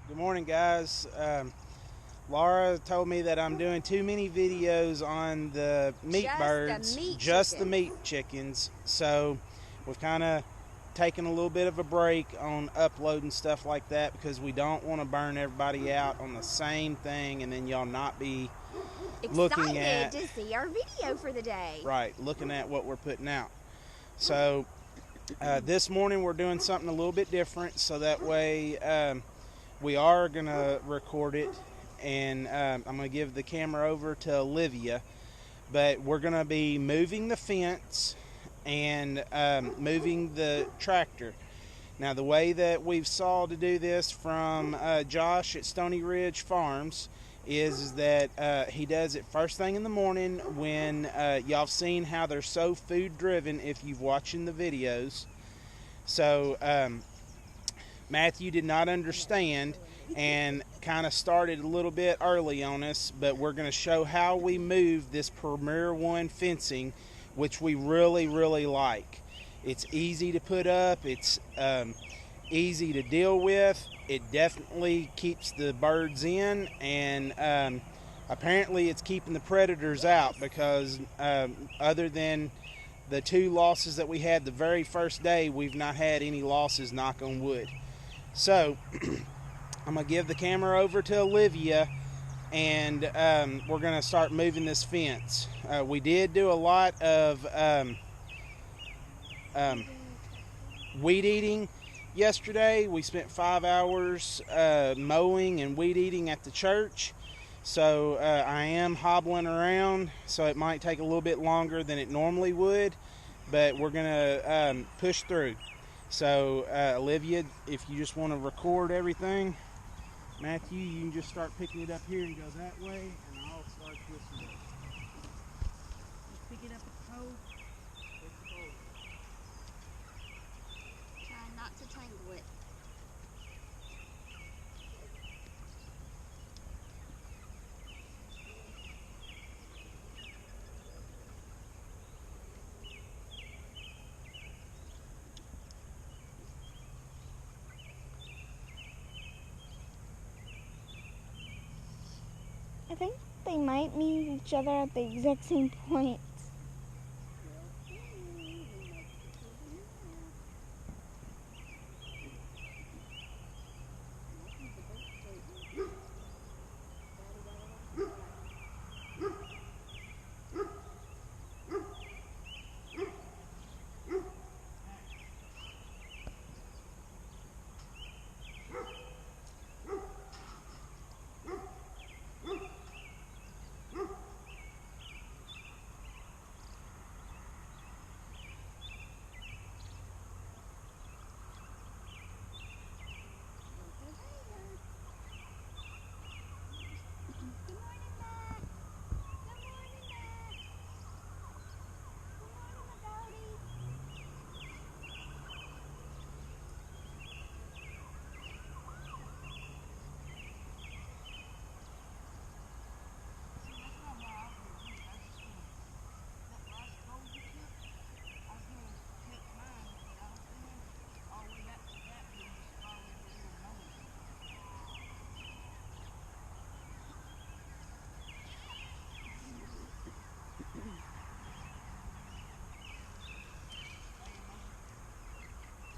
Good morning, guys. Laura told me that I'm doing too many videos on the meat birds, just the meat chickens. So we've kind of taken a little bit of a break on uploading stuff like that because we don't want to burn everybody out on the same thing and then y'all not be looking at to see our video for the day. Right, looking at what we're putting out. So this morning we're doing something a little bit different, so that way we are going to record it, and I'm going to give the camera over to Olivia, but we're going to be moving the fence and moving the tractor. Now, the way that we've saw to do this from Josh at Stony Ridge Farms is that he does it first thing in the morning when y'all have seen how they're so food driven if you've watching the videos. So Matthew did not understand and kind of started a little bit early on us, but we're going to show how we move this Premier One fencing, which we really like. It's easy to put up, it's easy to deal with, it definitely keeps the birds in, and apparently it's keeping the predators out because other than the 2 losses that we had the very first day, we've not had any losses, knock on wood. So I'm going to give the camera over to Olivia, and we're going to start moving this fence. We did do a lot of weed eating yesterday. We spent 5 hours mowing and weed eating at the church. So I am hobbling around, so it might take a little bit longer than it normally would, but we're going to push through. So Olivia, if you just want to record everything, Matthew, you can just start picking it up here and go that way, and I'll start this way. Just pick it up at the pole. Try not to tangle it. I think they might meet each other at the exact same point.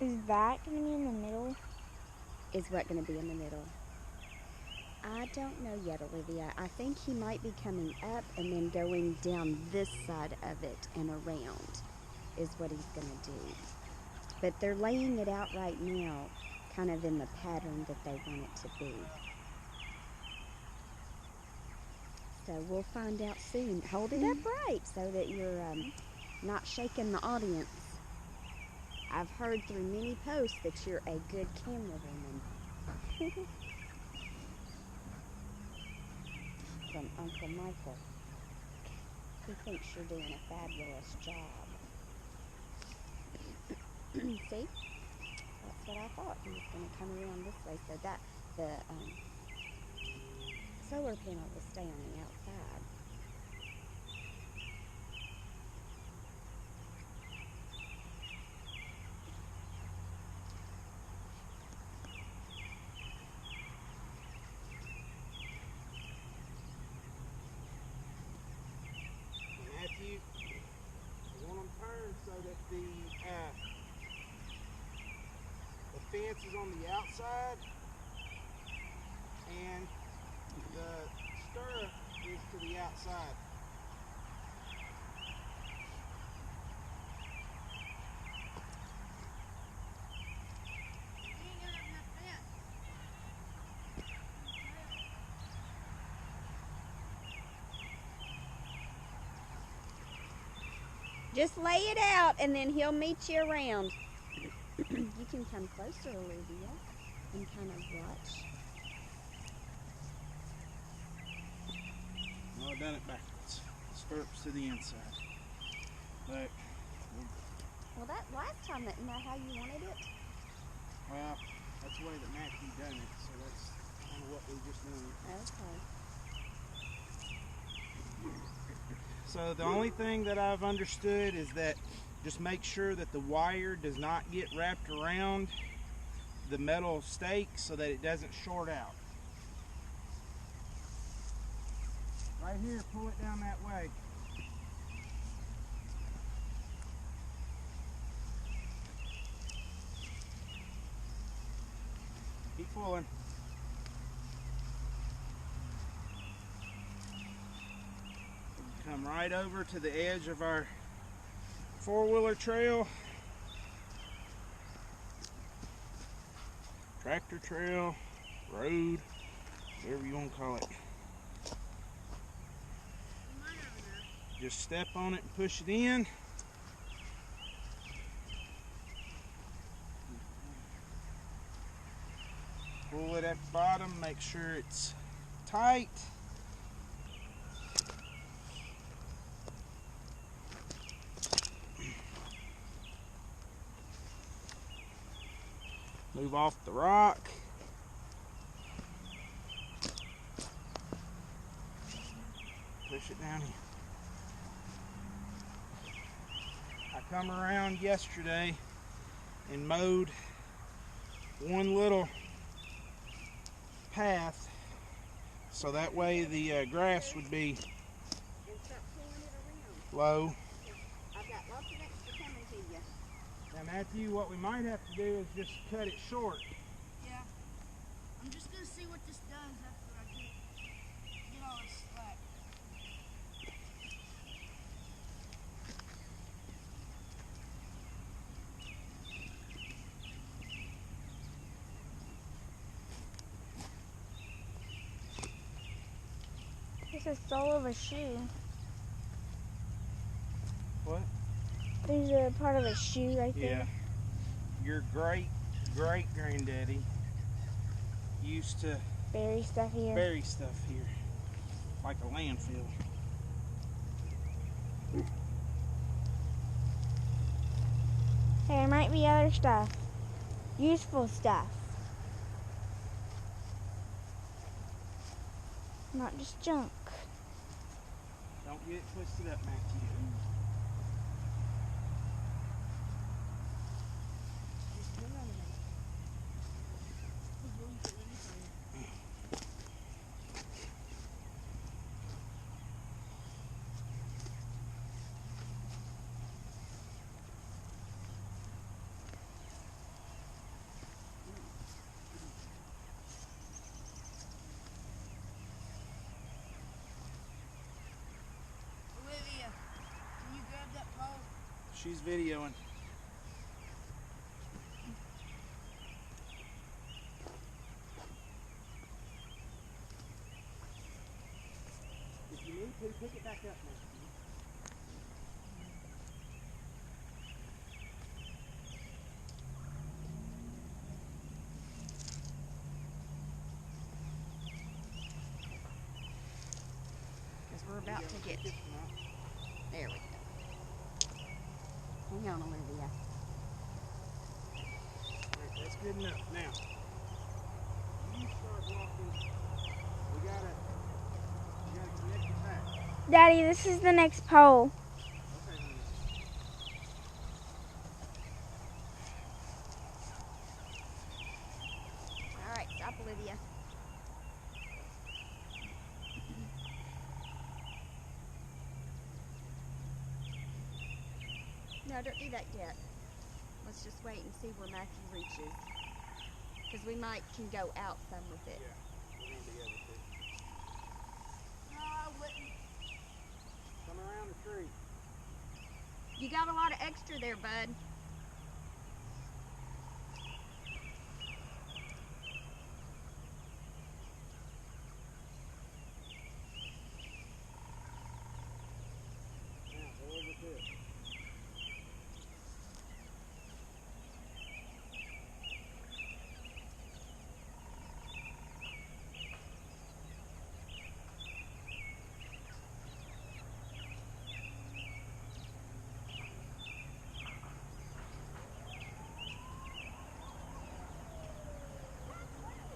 Is that going to be in the middle? Is what going to be in the middle? I don't know yet, Olivia. I think he might be coming up and then going down this side of it and around is what he's going to do. But they're laying it out right now kind of in the pattern that they want it to be. So we'll find out soon. Hold it upright so that you're not shaking the audience. I've heard through many posts that you're a good camerawoman. From Uncle Michael. He thinks you're doing a fabulous job. See? That's what I thought. He was going to come around this way so that the solar panel will stay on the outside. fence is on the outside, and the stirrup is to the outside. Just lay it out and then he'll meet you around. You can come closer, Olivia, and kind of watch. No, I've done it backwards. Stirrups to the inside. But, Well, that last time, isn't that how you wanted it? well, that's the way that Matthew done it, so that's kind of what we just done. Okay. So the only thing that I've understood is that just make sure that the wire does not get wrapped around the metal stake so that it doesn't short out. Right here, pull it down that way. Keep pulling. Come right over to the edge of our four-wheeler trail, tractor trail, road, whatever you want to call it. Just step on it and push it in. Pull it at the bottom, make sure it's tight. Move off the rock. Push it down here. I come around yesterday and mowed one little path so that way the grass would be low. I've got lots of extra coming to you. Now Matthew, what we might have to do is just cut it short. Yeah. I'm just gonna see what this does after I get all this slack. There's a sole of a shoe. What? There's a part of a shoe right Yeah. there. Your great-great-granddaddy used to Bury stuff here. bury stuff here, like a landfill. Hey, there might be other stuff. Useful stuff. Not just junk. Don't get it twisted up, Matthew. Olivia, can you grab that pole? She's videoing. If you need to, pick it back up, Matthew. Because we're about to get. There we go. Hang on, Olivia. Alright, that's good enough. Now, you start walking. We gotta connect it back. Daddy, this is the next pole. Okay, honey. All right, stop, Olivia. No, don't do that yet. Let's just wait and see where Matthew reaches. Because we can go out some with it. Yeah, we're gonna be able to. No, I wouldn't. Come around the tree. You got a lot of extra there, bud. Now, go over to it.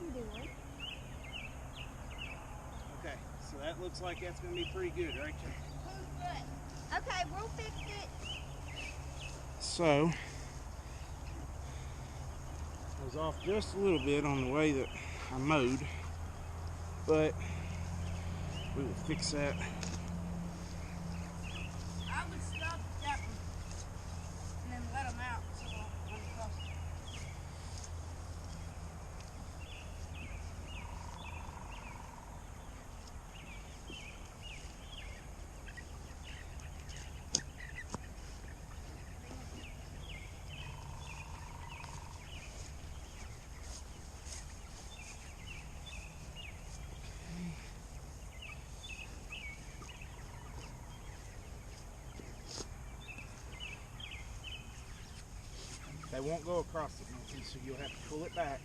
You doing? Okay, so that looks like that's gonna be pretty good right there. Who's good? Okay, we'll fix it. So, I was off just a little bit on the way that I mowed, but we will fix that. I would stop that one and then let them out so when it crosses. They won't go across it, Nancy, so you'll have to pull it back.